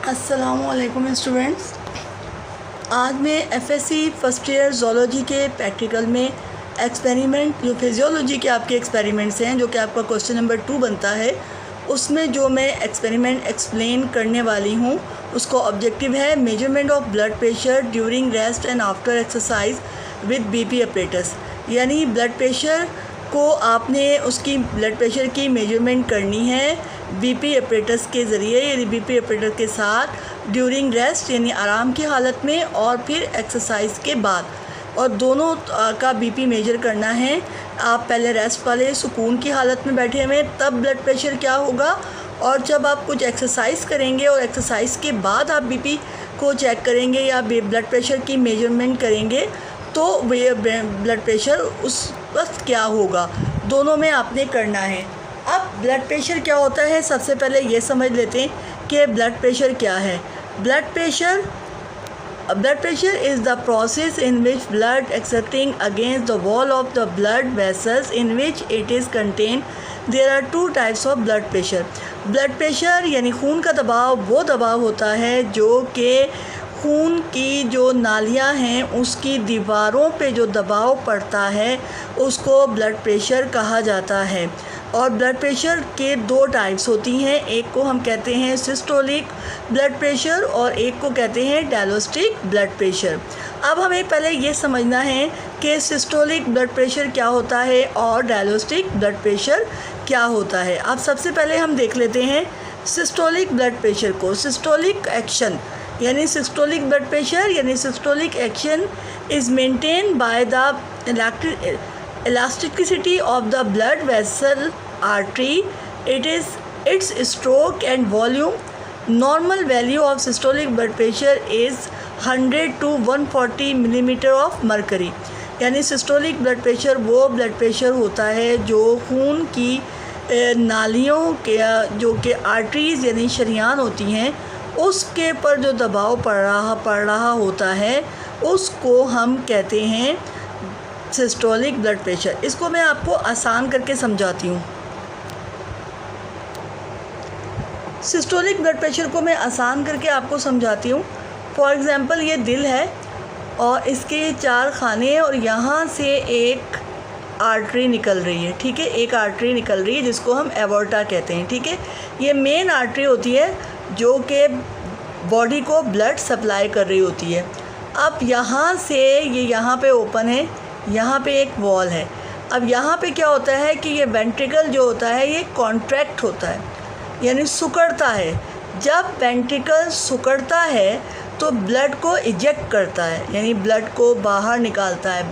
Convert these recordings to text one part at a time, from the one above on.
अस्सलामुअलैकुम स्टूडेंट्स। आज मैं एफएससी फर्स्ट ईयर ज़ूलॉजी के प्रैक्टिकल में एक्सपेरिमेंट जो फिजियोलॉजी के आपके एक्सपेरिमेंट्स हैं, जो कि आपका क्वेश्चन नंबर 2 बनता है, उसमें जो मैं एक्सपेरिमेंट एक्सप्लेन करने वाली हूँ उसका ऑब्जेक्टिव है measurement of blood pressure during rest and after exercise with BP apparatus. यानी ब्लड प्रेशर को आपने उसकी ब्लड प्रेशर की मेजरमेंट करनी है बीपी अपरेटस के ज़रिए, यानी बीपी अपरेटस के साथ ड्यूरिंग रेस्ट यानी आराम की हालत में और फिर एक्सरसाइज के बाद, और दोनों का बीपी मेजर करना है। आप पहले रेस्ट वाले सुकून की हालत में बैठे हुए तब ब्लड प्रेशर क्या होगा, और जब आप कुछ एक्सरसाइज करेंगे और एक्सरसाइज के बाद आप बीपी को चेक करेंगे या ब्लड प्रेशर की मेजरमेंट करेंगे तो वे ब्लड प्रेशर उस वक्त क्या होगा, दोनों में आपने करना है। अब ब्लड प्रेशर क्या होता है, सबसे पहले ये समझ लेते हैं कि ब्लड प्रेशर क्या है। Blood pressure is the process in which blood accepting against the wall of the blood vessels in which it is contained. There are two types of blood pressure. Blood pressure यानी खून का दबाव वो दबाव होता है जो कि खून की जो नालियाँ हैं उसकी दीवारों पे जो दबाव पड़ता है उसको ब्लड प्रेशर कहा जाता है। और ब्लड प्रेशर के दो टाइप्स होती हैं, एक को हम कहते हैं सिस्टोलिक ब्लड प्रेशर और एक को कहते हैं डायस्टोलिक ब्लड प्रेशर। अब हमें पहले ये समझना है कि सिस्टोलिक ब्लड प्रेशर क्या होता है और डायस्टोलिक ब्लड प्रेशर क्या होता है। अब सबसे पहले हम देख लेते हैं सिस्टोलिक ब्लड प्रेशर को। सिस्टोलिक एक्शन यानी सिस्टोलिक ब्लड प्रेशर यानी systolic action is maintain by the elasticity of the blood vessel artery. Its stroke and volume. Normal value of systolic blood pressure is 100 to 140 millimeter of mercury. यानी systolic blood pressure वो blood pressure होता है जो खून की नालियों के जो कि आर्टरीज़ यानी शरियान होती हैं उसके पर जो दबाव पड़ रहा होता है उसको हम कहते हैं सिस्टोलिक ब्लड प्रेशर। इसको मैं आपको आसान करके समझाती हूँ। सिस्टोलिक ब्लड प्रेशर को मैं आसान करके आपको समझाती हूँ। फॉर एग्ज़ाम्पल ये दिल है और इसके 4 खाने हैं और यहाँ से एक आर्टरी निकल रही है, ठीक है, एक आर्टरी निकल रही है जिसको हम एवोर्टा कहते हैं, ठीक है। ये मेन आर्टरी होती है जो कि बॉडी को ब्लड सप्लाई कर रही होती है। अब यहाँ से ये यहाँ पे ओपन है, यहाँ पे एक वॉल है। अब यहाँ पे क्या होता है कि ये वेंट्रिकल जो होता है ये कॉन्ट्रैक्ट होता है यानी सिकुड़ता है। जब वेंट्रिकल सिकुड़ता है तो ब्लड को इजेक्ट करता है यानी ब्लड को बाहर निकालता है,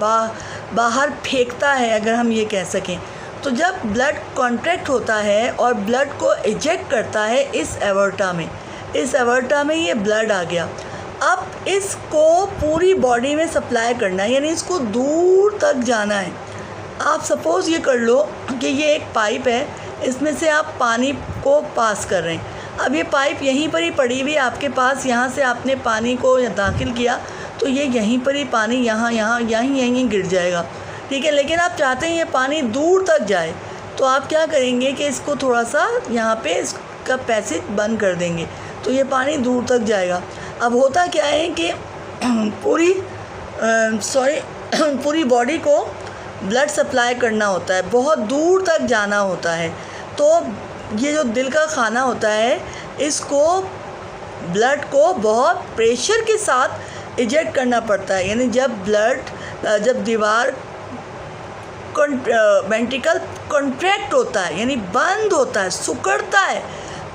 बाहर फेंकता है अगर हम ये कह सकें। तो जब ब्लड कॉन्ट्रैक्ट होता है और ब्लड को इजेक्ट करता है इस एवोर्टा में ये ब्लड आ गया। अब इसको पूरी बॉडी में सप्लाई करना है यानी इसको दूर तक जाना है। आप सपोज़ ये कर लो कि ये एक पाइप है, इसमें से आप पानी को पास कर रहे हैं। अब ये पाइप यहीं पर ही पड़ी हुई आपके पास, यहाँ से आपने पानी को दाखिल किया तो ये यहीं पर ही पानी यहीं गिर जाएगा, ठीक है। लेकिन आप चाहते हैं ये पानी दूर तक जाए तो आप क्या करेंगे कि इसको थोड़ा सा यहाँ पे इसका पैसेज बंद कर देंगे तो ये पानी दूर तक जाएगा। अब होता क्या है कि पूरी बॉडी को ब्लड सप्लाई करना होता है, बहुत दूर तक जाना होता है। तो ये जो दिल का खाना होता है इसको ब्लड को बहुत प्रेशर के साथ इजेक्ट करना पड़ता है। यानी जब दीवार वेंट्रिकल कॉन्ट्रैक्ट होता है यानी बंद होता है, सिकुड़ता है,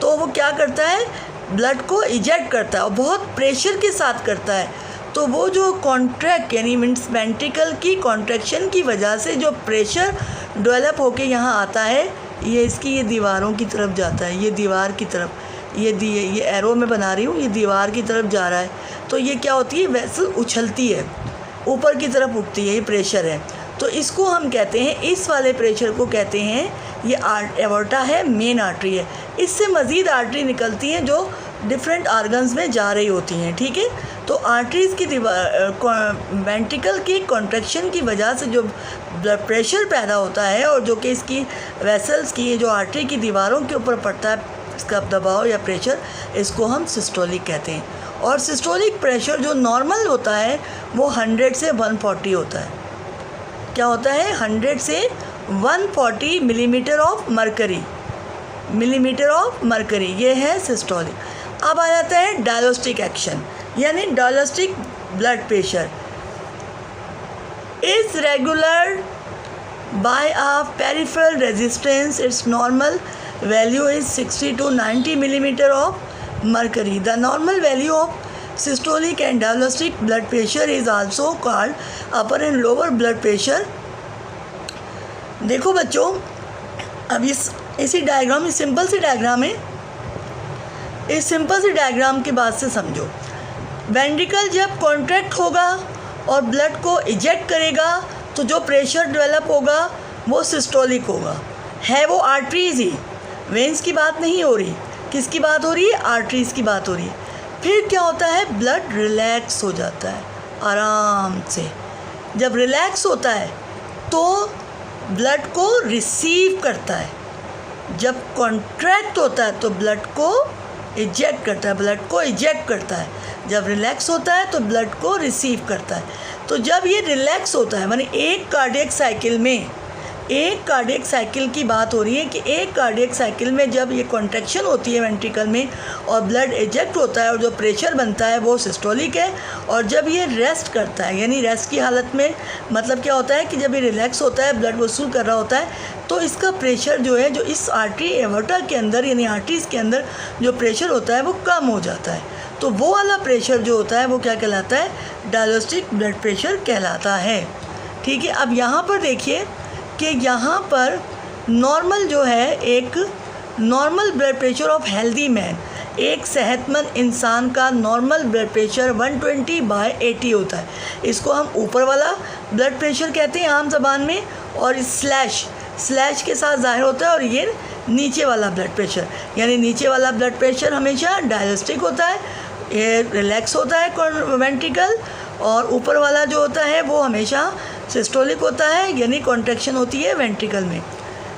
तो वो क्या करता है ब्लड को इजेक्ट करता है और बहुत प्रेशर के साथ करता है। तो वो जो कॉन्ट्रैक्ट यानी मीन्स वेंट्रिकल की कॉन्ट्रैक्शन की वजह से जो प्रेशर डेवलप होके यहाँ आता है ये इसकी ये दीवारों की तरफ जाता है, ये दीवार की तरफ, ये एरो में बना रही हूँ, ये दीवार की तरफ जा रहा है। तो ये क्या होती है वेसल उछलती है, ऊपर की तरफ उठती है, ये प्रेशर है। तो इसको हम कहते हैं, इस वाले प्रेशर को कहते हैं, ये एवोर्टा है, मेन आर्टरी है। इससे मज़ीद आर्टरी निकलती हैं जो डिफरेंट आर्गन्स में जा रही होती हैं, ठीक है। तो आर्टरीज़ की वेंट्रिकल की कॉन्ट्रैक्शन की वजह से जो ब्लड प्रेशर पैदा होता है और जो कि इसकी वेसल्स की जो आर्टरी की दीवारों के ऊपर पड़ता है इसका दबाव या प्रेशर, इसको हम सिस्टोलिक कहते हैं। और सिस्टोलिक प्रेशर जो नॉर्मल होता है वो 100 से 140 होता है। क्या होता है? 100 से 140 मिलीमीटर ऑफ मरकरी, ये है सिस्टोलिक। अब आ जाता है डायस्टोलिक एक्शन, यानी diastolic blood pressure is regular by a peripheral resistance. Its normal value is 60 to 90 millimeter of mercury. The normal value of systolic and diastolic blood pressure is also called upper and lower blood pressure. देखो बच्चों, अब इसी diagram, इस simple C diagram है, इस simple C diagram के बाद से समझो। वेंट्रिकल जब कॉन्ट्रैक्ट होगा और ब्लड को इजेक्ट करेगा तो जो प्रेशर डेवलप होगा वो सिस्टोलिक होगा। है वो आर्टरीज ही, वेंस की बात नहीं हो रही। किसकी बात हो रही है? आर्टरीज की बात हो रही है। फिर क्या होता है? ब्लड रिलैक्स हो जाता है आराम से। जब रिलैक्स होता है तो ब्लड को रिसीव करता है। जब कॉन्ट्रैक्ट होता है तो ब्लड को इजेक्ट करता है, जब रिलैक्स होता है तो ब्लड को रिसीव करता है। तो जब ये रिलैक्स होता है, माने एक कार्डियक साइकिल की बात हो रही है कि एक कार्डियक साइकिल में जब ये कॉन्ट्रैक्शन होती है वेंट्रिकल में और ब्लड इजेक्ट होता है और जो प्रेशर बनता है वो सिस्टोलिक है। और जब ये रेस्ट करता है, यानी रेस्ट की हालत में मतलब क्या होता है कि जब ये रिलैक्स होता है, ब्लड वसूल कर रहा होता है, तो इसका प्रेशर जो है, जो इस आर्टरी एवर्टा के अंदर यानी आर्टरीज के अंदर जो प्रेशर होता है वो कम हो जाता है। तो वो वाला प्रेशर जो होता है वो क्या कहलाता है? डायस्टोलिक ब्लड प्रेशर कहलाता है। ठीक है। अब यहाँ पर देखिए कि यहाँ पर नॉर्मल जो है, एक normal blood pressure of healthy man, एक सेहतमंद इंसान का नॉर्मल ब्लड प्रेशर 120/80 होता है। इसको हम ऊपर वाला ब्लड प्रेशर कहते हैं आम ज़बान में, और स्लैश के साथ ज़ाहिर होता है। और ये नीचे वाला ब्लड प्रेशर, यानी नीचे वाला ब्लड प्रेशर हमेशा डायस्टोलिक होता है, ये रिलैक्स होता है वेंट्रिकल, और ऊपर वाला जो होता है वो हमेशा सिस्टोलिक होता है, यानी कॉन्ट्रैक्शन होती है वेंट्रिकल में।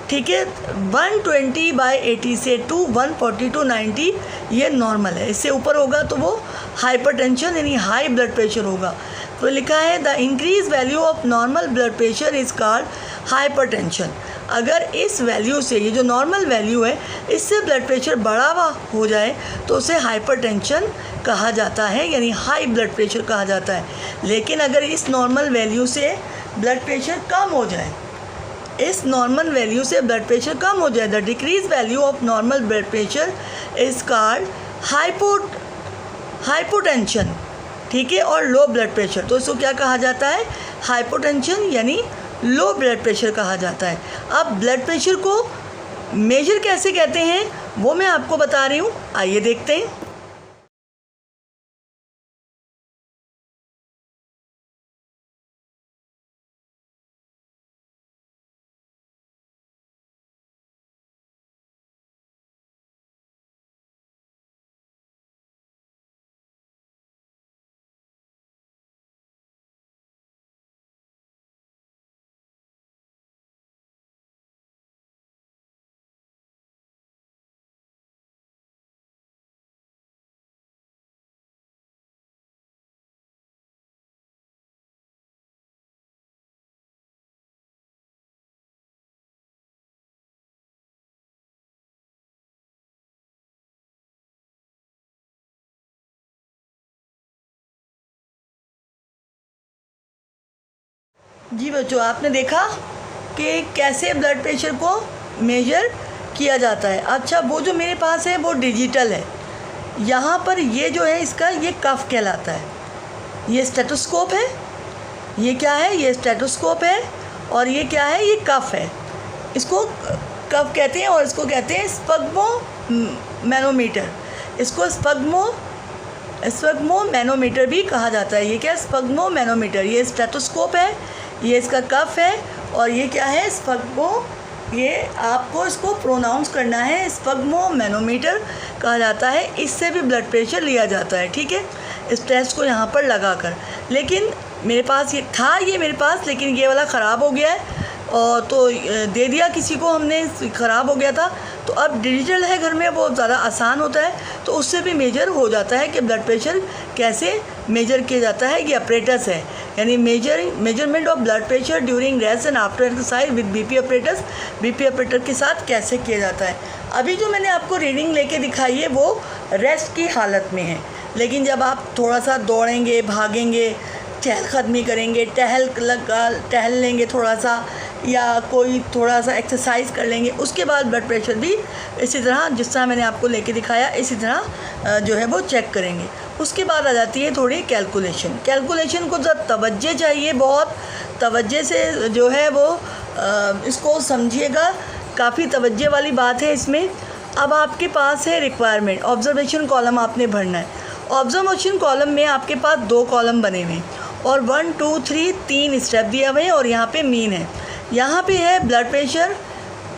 ठीक है। 120/80 से 140 to 90 ये नॉर्मल है। इससे ऊपर होगा तो वो हाइपरटेंशन यानी हाई ब्लड प्रेशर होगा। तो लिखा है the increase value of normal blood pressure is called hypertension. अगर इस वैल्यू से, ये जो नॉर्मल वैल्यू है, इससे ब्लड प्रेशर बढ़ा हुआ हो जाए तो उसे हाइपरटेंशन कहा जाता है, यानी हाई ब्लड प्रेशर कहा जाता है। लेकिन अगर इस नॉर्मल वैल्यू से ब्लड प्रेशर कम हो जाए, the decrease value of normal blood pressure is called hypotension. ठीक है। और लो ब्लड प्रेशर, तो इसको क्या कहा जाता है? हाइपोटेंशन यानी लो ब्लड प्रेशर कहा जाता है। अब ब्लड प्रेशर को मेजर कैसे कहते हैं वो मैं आपको बता रही हूँ, आइए देखते हैं। जी बच्चों, आपने देखा कि कैसे ब्लड प्रेशर को मेजर किया जाता है। अच्छा, वो जो मेरे पास है वो डिजिटल है। यहाँ पर ये जो है इसका ये कफ कहलाता है, ये स्टेथोस्कोप है। ये क्या है? ये स्टेथोस्कोप है। और ये क्या है? ये कफ है। इसको कफ कहते हैं और इसको कहते हैं स्पग्मो मैनोमीटर। इसको स्पग्मो मैनोमीटर भी कहा जाता है। ये क्या? स्पग्मो मैनोमीटर। ये स्टेथोस्कोप है, ये इसका कफ है, और ये क्या है? स्पग्मो। ये आपको इसको प्रोनाउंस करना है, स्पग्मो मैनोमीटर कहा जाता है। इससे भी ब्लड प्रेशर लिया जाता है। ठीक है, इस टेस्ट को यहाँ पर लगाकर। लेकिन मेरे पास ये था, लेकिन ये वाला ख़राब हो गया है और तो दे दिया किसी को हमने, ख़राब हो गया था, तो अब डिजिटल है घर में, वो ज़्यादा आसान होता है, तो उससे भी मेजर हो जाता है कि ब्लड प्रेशर कैसे मेजर किया जाता है। ये अपरेटस है, यानी measurement of blood pressure during rest and after exercise with BP apparatus, BP operator के साथ कैसे किया जाता है। अभी जो मैंने आपको रीडिंग लेके दिखाई है वो रेस्ट की हालत में है, लेकिन जब आप थोड़ा सा दौड़ेंगे, भागेंगे, चहलकदमी करेंगे, टहल लेंगे थोड़ा सा, या कोई थोड़ा सा एक्सरसाइज कर लेंगे, उसके बाद ब्लड प्रेशर भी इसी तरह जिस तरह मैंने आपको लेके दिखाया इसी तरह जो है वो चेक करेंगे। उसके बाद आ जाती है थोड़ी कैलकुलेशन को जब तवज्जो चाहिए, बहुत तवज्जो से जो है वो इसको समझिएगा, काफ़ी तवज्जो वाली बात है इसमें। अब आपके पास है रिक्वायरमेंट, ऑब्जर्वेशन कॉलम आपने भरना है। ऑब्जर्वेशन कॉलम में आपके पास 2 कॉलम बने हुए हैं और 1 2 3 3 स्टेप दिया हुए हैं, और यहाँ पे मीन है। यहाँ पे है ब्लड प्रेशर,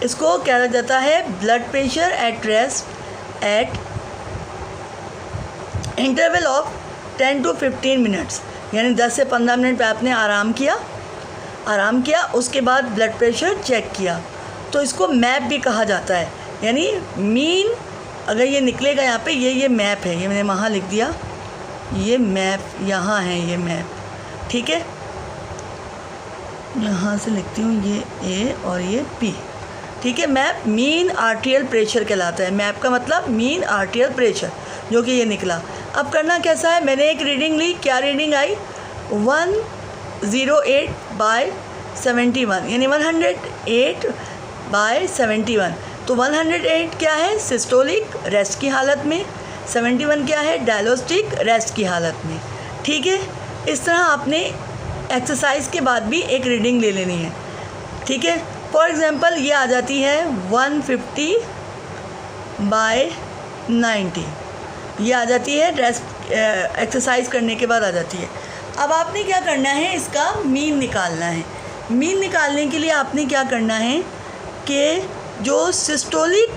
इसको क्या कहा जाता है, blood pressure at rest at interval of 10 to 15 minutes, यानी 10 से 15 मिनट पे आपने आराम किया, उसके बाद ब्लड प्रेशर चेक किया, तो इसको मैप भी कहा जाता है। यानी मीन अगर ये निकलेगा यहाँ पे, ये मैप है, ये मैंने वहाँ लिख दिया, ये मैप यहाँ है, ये मैप, ठीक है, यहाँ से लिखती हूँ, ये ए और ये पी, ठीक है। मैप मीन आर्टियल प्रेशर कहलाता है, मैप का मतलब मीन आर्टियल प्रेशर, जो कि ये निकला। अब करना कैसा है, मैंने एक रीडिंग ली, क्या रीडिंग आई, 108/71, यानी 108/71। तो 108 क्या है, सिस्टोलिक रेस्ट की हालत में, 71 क्या है, डायलोस्टिक रेस्ट की हालत में, ठीक है। इस तरह आपने एक्सरसाइज के बाद भी एक रीडिंग ले लेनी है, ठीक है। फॉर एग्ज़ाम्पल ये आ जाती है 150/90, ये आ जाती है रेस्ट एक्सरसाइज करने के बाद आ जाती है। अब आपने क्या करना है, इसका मीन निकालना है। मीन निकालने के लिए आपने क्या करना है कि जो सिस्टोलिक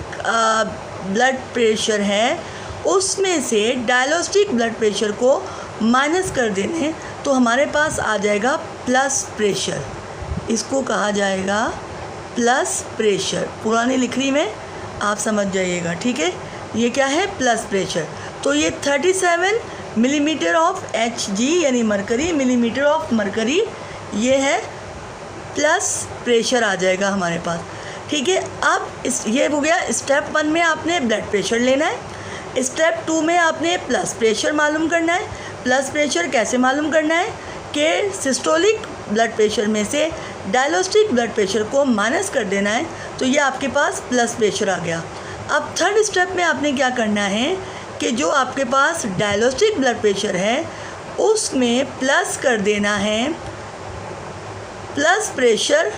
ब्लड प्रेशर है उसमें से डायलोस्टिक ब्लड प्रेशर को माइनस कर देने, तो हमारे पास आ जाएगा प्लस प्रेशर, इसको कहा जाएगा प्लस प्रेशर। पुरानी लिखनी में आप समझ जाइएगा, ठीक है। ये क्या है, प्लस प्रेशर। तो ये 37 मिलीमीटर ऑफ Hg यानी मरकरी, मिलीमीटर ऑफ मरकरी, ये है प्लस प्रेशर आ जाएगा हमारे पास, ठीक है। अब ये हो गया स्टेप 1 में आपने ब्लड प्रेशर लेना है, स्टेप 2 में आपने प्लस प्रेशर मालूम करना है। प्लस प्रेशर कैसे मालूम करना है कि सिस्टोलिक ब्लड प्रेशर में से डायलोस्टिक ब्लड प्रेशर को माइनस कर देना है, तो ये आपके पास प्लस प्रेशर आ गया। अब थर्ड स्टेप में आपने क्या करना है कि जो आपके पास डायलोस्टिक ब्लड प्रेशर है उसमें प्लस कर देना है, प्लस प्रेशर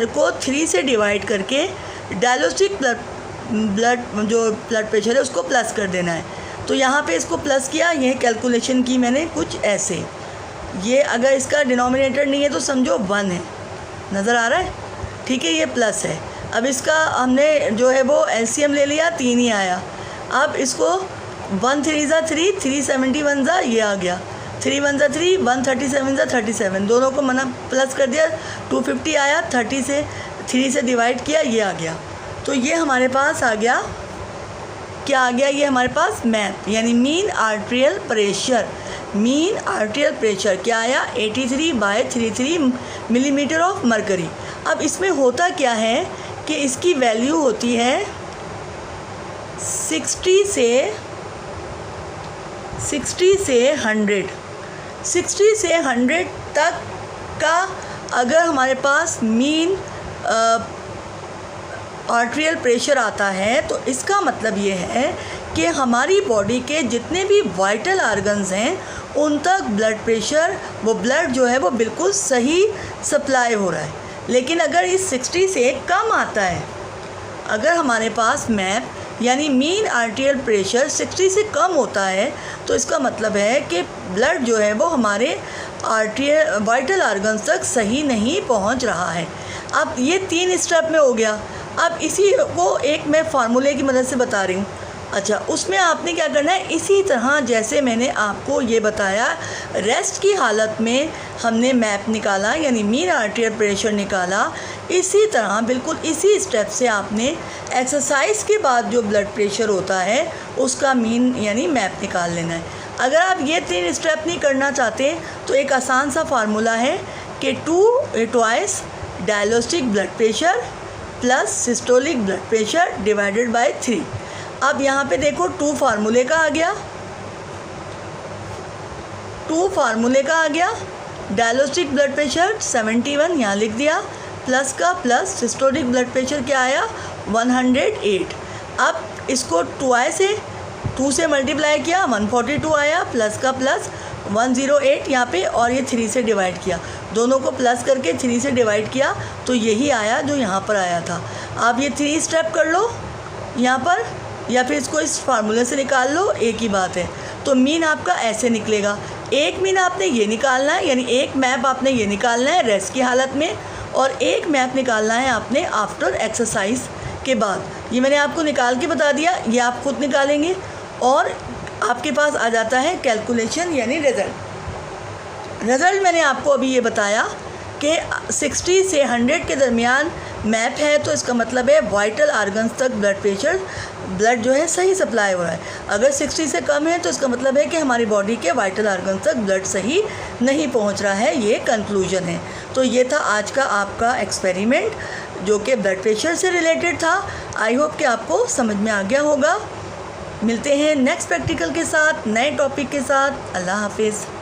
को 3 से डिवाइड करके डायलोस्टिक ब्लड प्रेशर है उसको प्लस कर देना है। तो यहाँ पे इसको प्लस किया, ये कैलकुलेशन की मैंने कुछ ऐसे, ये अगर इसका डिनोमिनेटर नहीं है तो समझो 1 है, नज़र आ रहा है, ठीक है, ये प्लस है। अब इसका हमने जो है वो एलसीएम ले लिया, 3 ही आया। अब इसको 1 3 ज़ा 3, 3 71 ज़ा, ये आ गया, 3 1 ज़ा 3, 137 ज़ा 37, दोनों को मना प्लस कर दिया, 250 आया, 30 से 3 से डिवाइड किया, ये आ गया। तो ये हमारे पास आ गया, क्या आ गया, ये हमारे पास मैप, यानी mean arterial pressure. Mean arterial pressure क्या आया, 83/33 मिलीमीटर ऑफ मरकरी। अब इसमें होता क्या है कि इसकी वैल्यू होती है 60 से 100 तक का अगर हमारे पास मीन आर्टेरियल प्रेशर आता है, तो इसका मतलब ये है कि हमारी बॉडी के जितने भी वाइटल ऑर्गन्स हैं उन तक ब्लड प्रेशर, वो ब्लड जो है वो बिल्कुल सही सप्लाई हो रहा है। लेकिन अगर इस 60 से कम आता है, अगर हमारे पास मैप यानी मीन आर्टेरियल प्रेशर 60 से कम होता है, तो इसका मतलब है कि ब्लड जो है वो हमारे आर्टेरियल वाइटल ऑर्गन्स तक सही नहीं पहुंच रहा है। अब ये 3 स्टेप में हो गया। अब इसी को एक मैं फार्मूले की मदद से बता रही हूँ। अच्छा, उसमें आपने क्या करना है, इसी तरह जैसे मैंने आपको ये बताया रेस्ट की हालत में हमने मैप निकाला यानी मीन आर्टेरियल प्रेशर निकाला, इसी तरह बिल्कुल इसी स्टेप से आपने एक्सरसाइज के बाद जो ब्लड प्रेशर होता है उसका मीन यानी मैप निकाल लेना है। अगर आप ये 3 स्टेप नहीं करना चाहते तो एक आसान सा फार्मूला है कि 2 twice diastolic blood pressure plus systolic blood pressure divided by 3। अब यहाँ पे देखो 2 फार्मूले का आ गया, 2 फार्मूले का आ गया, डायलिस्टिक ब्लड प्रेशर 71 यहाँ लिख दिया, प्लस का प्लस सिस्टोलिक ब्लड प्रेशर क्या आया 108। अब इसको 2 से मल्टीप्लाई किया 142 आया, प्लस का प्लस 108 यहाँ पे, और ये 3 से डिवाइड किया, दोनों को प्लस करके 3 से डिवाइड किया तो यही आया जो यहाँ पर आया था। आप ये 3 स्टेप कर लो यहाँ पर, या फिर इसको इस फार्मूले से निकाल लो, एक ही बात है। तो मीन आपका ऐसे निकलेगा, एक मीन आपने ये निकालना है यानी एक मैप आपने ये निकालना है रेस्ट की हालत में, और एक मैप निकालना है आपने आफ्टर एक्सरसाइज के बाद। ये मैंने आपको निकाल के बता दिया, ये आप खुद निकालेंगे और आपके पास आ जाता है कैलकुलेशन यानी रिज़ल्ट मैंने आपको अभी ये बताया कि 60 से 100 के दरमियान मैप है, तो इसका मतलब है वाइटल आर्गन्स तक ब्लड जो है सही सप्लाई हो रहा है। अगर 60 से कम है तो इसका मतलब है कि हमारी बॉडी के वाइटल आर्गन्स तक ब्लड सही नहीं पहुंच रहा है, ये कंक्लूजन है। तो ये था आज का आपका एक्सपेरिमेंट जो कि ब्लड प्रेशर से रिलेटेड था। आई होप कि आपको समझ में आ गया होगा। मिलते हैं नेक्स्ट प्रैक्टिकल के साथ, नए टॉपिक के साथ। अल्लाह हाफिज़।